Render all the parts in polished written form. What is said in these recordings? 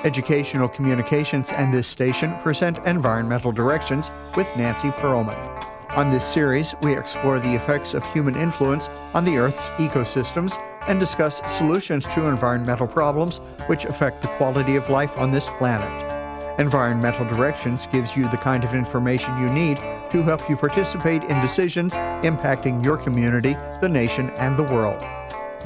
Educational Communications and this station present Environmental Directions with Nancy Perlman. On this series, we explore the effects of human influence on the Earth's ecosystems and discuss solutions to environmental problems which affect the quality of life on this planet. Environmental Directions gives you the kind of information you need to help you participate in decisions impacting your community, the nation, and the world.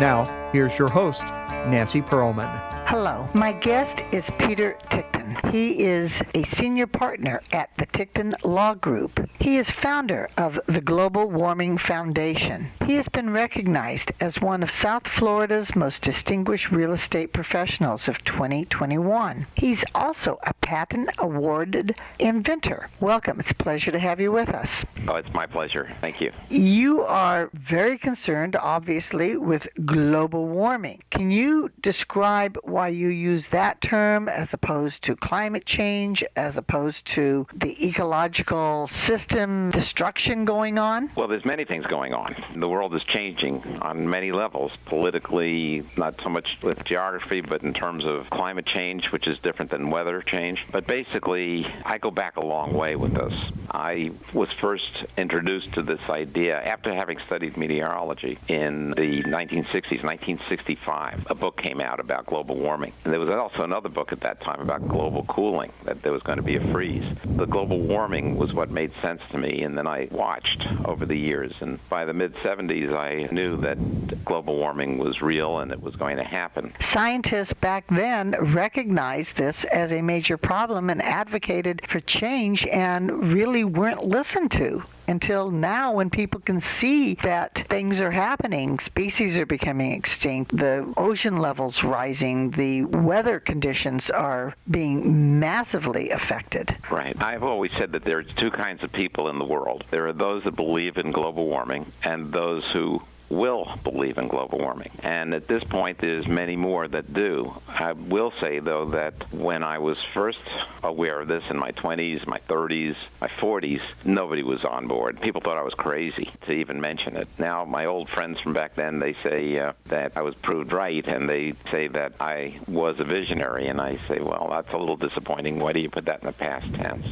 Now, here's your host, Nancy Perlman. Hello, my guest is Peter Ticktin. He is a senior partner at the Ticktin Law Group. He is founder of the Global Warming Foundation. He has been recognized as one of South Florida's most distinguished real estate professionals of 2021. He's also a patent-awarded inventor. Welcome. It's a pleasure to have you with us. Oh, it's my pleasure. Thank you. You are very concerned, obviously, with global warming. Can you describe why you use that term as opposed to climate change, as opposed to the ecological system destruction going on? Well, there's many things going on. The world is changing on many levels, politically, not so much with geography, but in terms of climate change, which is different than weather change. But basically, I go back a long way with this. I was first introduced to this idea after having studied meteorology in the 1960s, 1965. A book came out about global warming. And there was also another book at that time about global cooling, that there was going to be a freeze. The global warming was what made sense to me, and then I watched over the years. And by the mid-70s, I knew that global warming was real and it was going to happen. Scientists back then recognized this as a major problem and advocated for change and really weren't listened to until now, when people can see that things are happening. Species are becoming extinct, the ocean levels rising, the weather conditions are being massively affected. Right. I've always said that there's two kinds of people in the world. There are those that believe in global warming and those who will believe in global warming. And at this point, there's many more that do. I will say, though, that when I was first aware of this in my 20s, my 30s, my 40s, nobody was on board. People thought I was crazy to even mention it. Now, my old friends from back then, they say that I was proved right, and they say that I was a visionary. And I say, well, that's a little disappointing. Why do you put that in the past tense?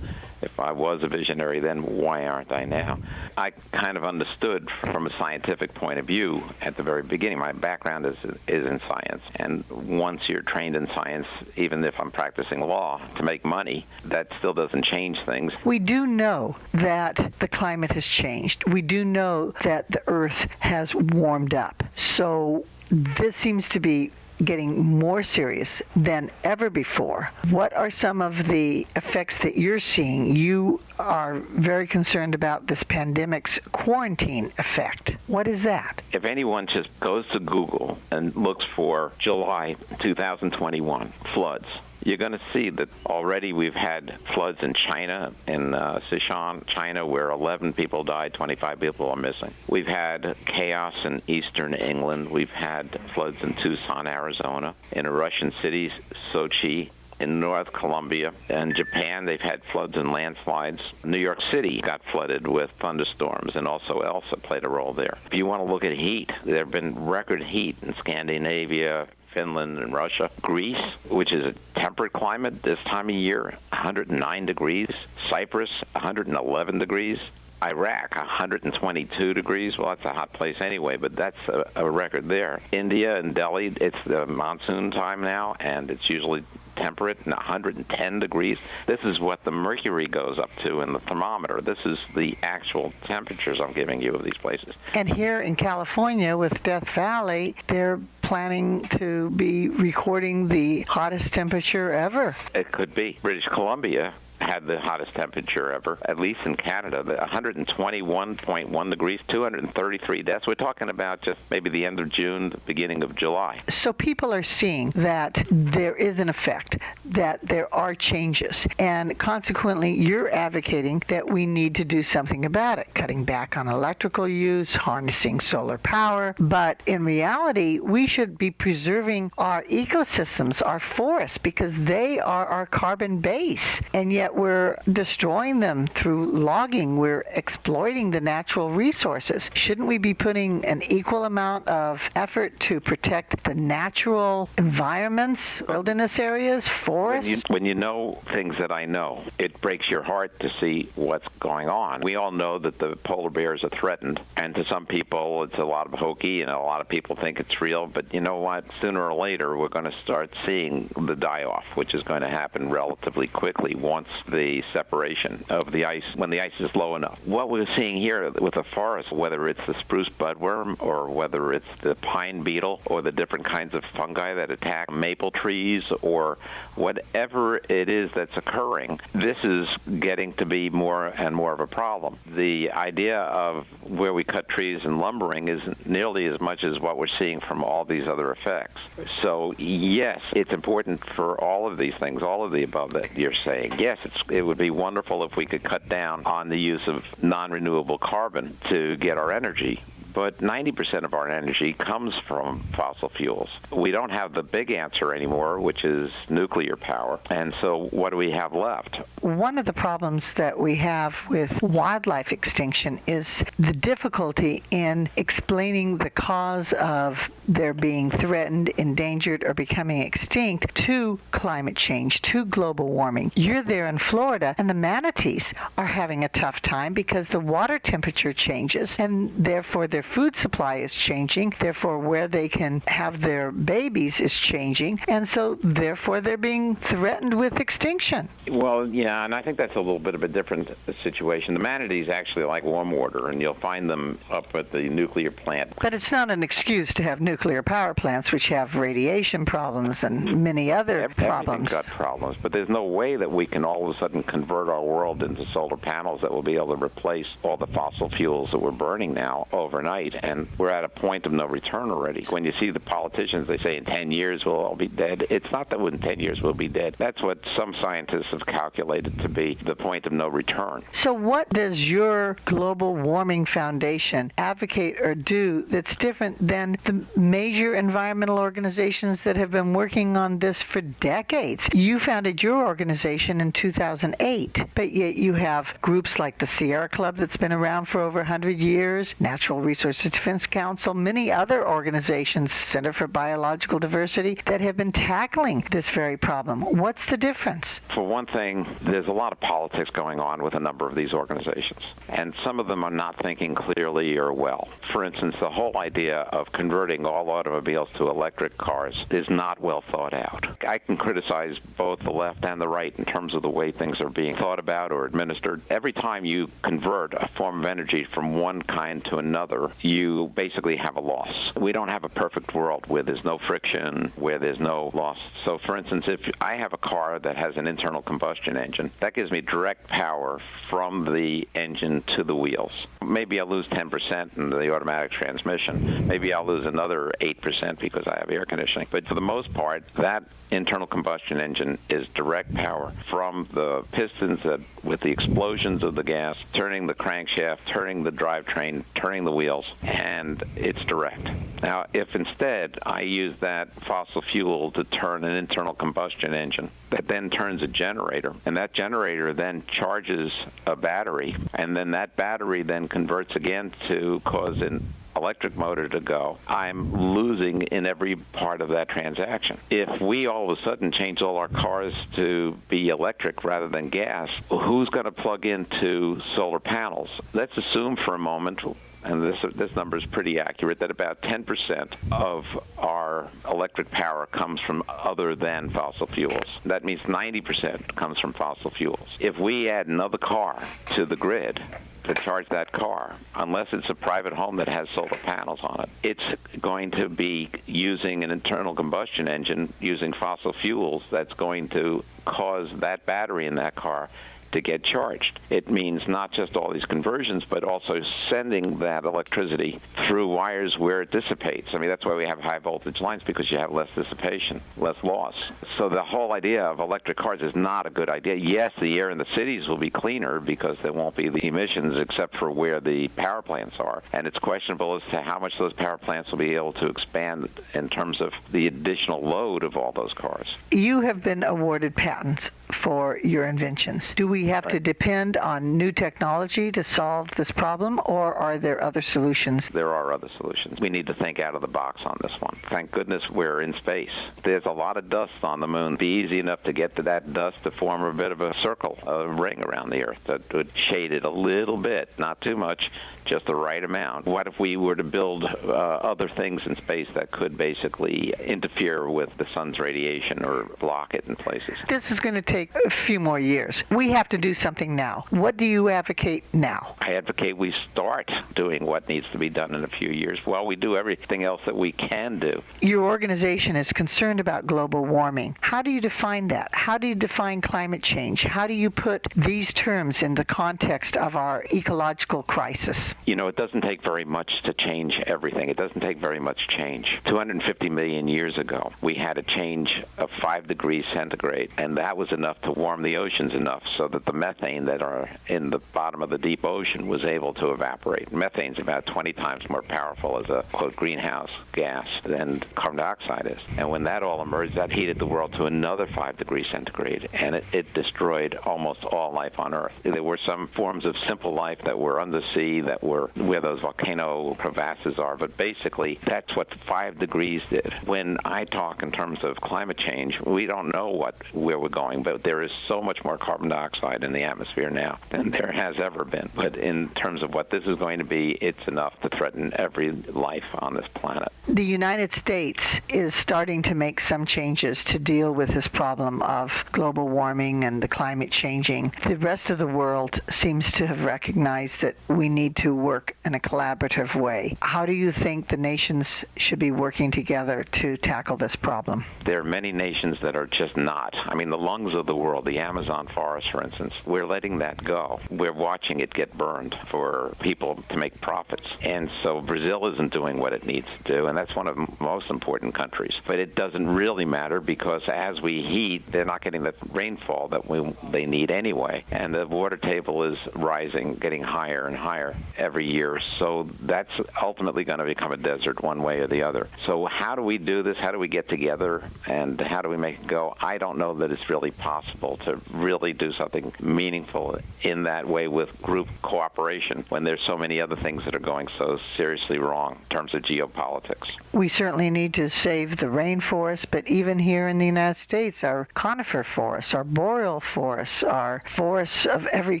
If I was a visionary then, why aren't I now? I kind of understood from a scientific point of view at the very beginning. My background is in science. And once you're trained in science, even if I'm practicing law to make money, that still doesn't change things. We do know that the climate has changed. We do know that the Earth has warmed up. So this seems to be getting more serious than ever before. What are some of the effects that you're seeing? You are very concerned about this pandemic's quarantine effect. What is that? If anyone just goes to Google and looks for July 2021 floods, you're going to see that already we've had floods in China, in Sichuan, China, where 11 people died, 25 people are missing. We've had chaos in eastern England. We've had floods in Tucson, Arizona, in Russian cities, Sochi, in North Colombia. And Japan, they've had floods and landslides. New York City got flooded with thunderstorms, and also Elsa played a role there. If you want to look at heat, there have been record heat in Scandinavia, Finland and Russia. Greece, which is a temperate climate this time of year, 109 degrees. Cyprus, 111 degrees. Iraq, 122 degrees. Well, that's a hot place anyway, but that's a record there. India and Delhi, it's the monsoon time now, and it's usually temperate and 110 degrees. This is what the mercury goes up to in the thermometer. This is the actual temperatures I'm giving you of these places. And here in California with Death Valley, they're planning to be recording the hottest temperature ever. It could be. British Columbia had the hottest temperature ever, at least in Canada, 121.1 degrees, 233 deaths. We're talking about just maybe the end of June, the beginning of July. So people are seeing that there is an effect, that there are changes, and consequently you're advocating that we need to do something about it, cutting back on electrical use, harnessing solar power. But in reality, we should be preserving our ecosystems, our forests, because they are our carbon base, and yet we're destroying them through logging. We're exploiting the natural resources. Shouldn't we be putting an equal amount of effort to protect the natural environments, wilderness areas? is, forests. When you know things that I know, it breaks your heart to see what's going on. We all know that the polar bears are threatened, and to some people it's a lot of hokey, and a lot of people think it's real, but you know what? Sooner or later we're going to start seeing the die-off, which is going to happen relatively quickly once the separation of the ice, when the ice is low enough. What we're seeing here with the forest, whether it's the spruce budworm or whether it's the pine beetle or the different kinds of fungi that attack maple trees or whatever it is that's occurring, this is getting to be more and more of a problem. The idea of where we cut trees and lumbering is nearly as much as what we're seeing from all these other effects. So yes, it's important for all of these things, all of the above that you're saying. Yes, it would be wonderful if we could cut down on the use of non-renewable carbon to get our energy. But 90% of our energy comes from fossil fuels. We don't have the big answer anymore, which is nuclear power. And so what do we have left? One of the problems that we have with wildlife extinction is the difficulty in explaining the cause of their being threatened, endangered, or becoming extinct to climate change, to global warming. You're there in Florida, and the manatees are having a tough time because the water temperature changes, and therefore their food supply is changing, therefore where they can have their babies is changing, and so therefore they're being threatened with extinction. Well, yeah, and I think that's a little bit of a different situation. The manatees actually like warm water, and you'll find them up at the nuclear plant. But it's not an excuse to have nuclear power plants, which have radiation problems and many other problems. Everything's got problems, but there's no way that we can all of a sudden convert our world into solar panels that will be able to replace all the fossil fuels that we're burning now overnight. And we're at a point of no return already. When you see the politicians, they say in 10 years we'll all be dead. It's not that in 10 years we'll be dead. That's what some scientists have calculated to be the point of no return. So what does your Global Warming Foundation advocate or do that's different than the major environmental organizations that have been working on this for decades? You founded your organization in 2008, but yet you have groups like the Sierra Club that's been around for over 100 years, Natural Resources Defense Council, many other organizations, Center for Biological Diversity, that have been tackling this very problem. What's the difference? For one thing, there's a lot of politics going on with a number of these organizations, and some of them are not thinking clearly or well. For instance, the whole idea of converting all automobiles to electric cars is not well thought out. I can criticize both the left and the right in terms of the way things are being thought about or administered. Every time you convert a form of energy from one kind to another, you basically have a loss. We don't have a perfect world where there's no friction, where there's no loss. So, for instance, if I have a car that has an internal combustion engine, that gives me direct power from the engine to the wheels. Maybe I'll lose 10% in the automatic transmission. Maybe I'll lose another 8% because I have air conditioning. But for the most part, that internal combustion engine is direct power from the pistons that, with the explosions of the gas, turning the crankshaft, turning the drivetrain, turning the wheels, and it's direct. Now, if instead I use that fossil fuel to turn an internal combustion engine, that then turns a generator, and that generator then charges a battery, and then that battery then converts again to cause an electric motor to go, I'm losing in every part of that transaction. If we all of a sudden change all our cars to be electric rather than gas, who's going to plug into solar panels? Let's assume for a moment, and this number is pretty accurate, that about 10% of our electric power comes from other than fossil fuels. That means 90% comes from fossil fuels. If we add another car to the grid to charge that car, unless it's a private home that has solar panels on it, it's going to be using an internal combustion engine using fossil fuels that's going to cause that battery in that car to get charged. It means not just all these conversions, but also sending that electricity through wires where it dissipates. I mean, that's why we have high voltage lines, because you have less dissipation, less loss. So the whole idea of electric cars is not a good idea. Yes, the air in the cities will be cleaner because there won't be the emissions except for where the power plants are. And it's questionable as to how much those power plants will be able to expand in terms of the additional load of all those cars. You have been awarded patents for your inventions. Do we have to depend on new technology to solve this problem, or are there other solutions? There are other solutions. We need to think out of the box on this one. Thank goodness we're in space. There's a lot of dust on the moon. It'd be easy enough to get to that dust to form a bit of a circle, a ring around the Earth that would shade it a little bit, not too much, just the right amount. What if we were to build other things in space that could basically interfere with the sun's radiation or block it in places? This is going to take a few more years. We have to do something now. What do you advocate now? I advocate we start doing what needs to be done in a few years while we do everything else that we can do. Your organization is concerned about global warming. How do you define that? How do you define climate change? How do you put these terms in the context of our ecological crisis? You know, it doesn't take very much to change everything. It doesn't take very much change. 250 million years ago, we had a change of 5 degrees centigrade, and that was enough to warm the oceans enough so that the methane that are in the bottom of the deep ocean was able to evaporate. Methane's about 20 times more powerful as a, quote, greenhouse gas than carbon dioxide is. And when that all emerged, that heated the world to another 5 degrees centigrade, and it destroyed almost all life on Earth. There were some forms of simple life that were undersea, that were where those volcano crevasses are, but basically that's what 5 degrees did. When I talk in terms of climate change, we don't know where we're going, but there is so much more carbon dioxide in the atmosphere now than there has ever been. But in terms of what this is going to be, it's enough to threaten every life on this planet. The United States is starting to make some changes to deal with this problem of global warming and the climate changing. The rest of the world seems to have recognized that we need to work in a collaborative way. How do you think the nations should be working together to tackle this problem? There are many nations that are just not. I mean, the lungs of the world, the Amazon forest, for instance, we're letting that go. We're watching it get burned for people to make profits. And so Brazil isn't doing what it needs to do, and that's one of the most important countries. But it doesn't really matter because as we heat, they're not getting the rainfall that they need anyway. And the water table is rising, getting higher and higher every year. So that's ultimately going to become a desert one way or the other. So how do we do this? How do we get together? And how do we make it go? I don't know that it's really possible to really do something meaningful in that way with group cooperation when there's so many other things that are going so seriously wrong in terms of geopolitics. We certainly need to save the rainforest, but even here in the United States, our conifer forests, our boreal forests, our forests of every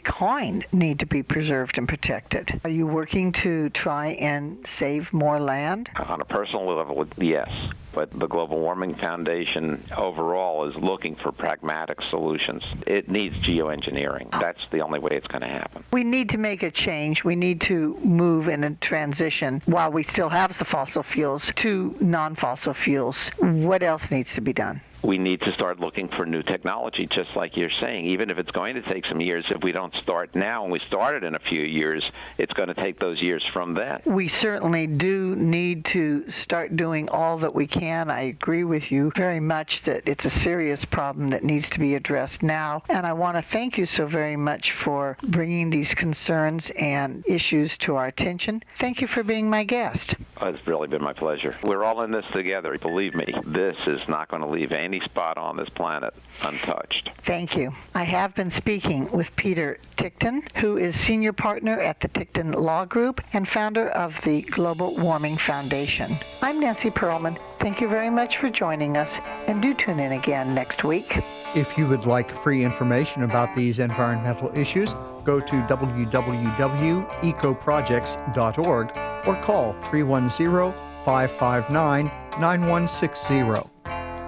kind need to be preserved and protected. Are you working to try and save more land? On a personal level, yes. But the Global Warming Foundation overall is looking for pragmatic solutions. It needs geoengineering. That's the only way it's going to happen. We need to make a change. We need to move in a transition while we still have the fossil fuels to non-fossil fuels. What else needs to be done? We need to start looking for new technology, just like you're saying. Even if it's going to take some years, if we don't start now and we start it in a few years, it's going to take those years from then. We certainly do need to start doing all that we can. I agree with you very much that it's a serious problem that needs to be addressed now. And I want to thank you so very much for bringing these concerns and issues to our attention. Thank you for being my guest. It's really been my pleasure. We're all in this together. Believe me, this is not going to leave any spot on this planet untouched. Thank you. I have been speaking with Peter Ticktin, who is Senior Partner at the Ticktin Law Group and founder of the Global Warming Foundation. I'm Nancy Pearlman. Thank you very much for joining us, and do tune in again next week. If you would like free information about these environmental issues, go to www.ecoprojects.org or call 310-559-9160.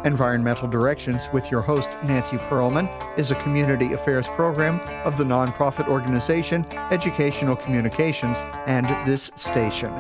Environmental Directions with your host, Nancy Pearlman, is a community affairs program of the nonprofit organization Educational Communications and this station.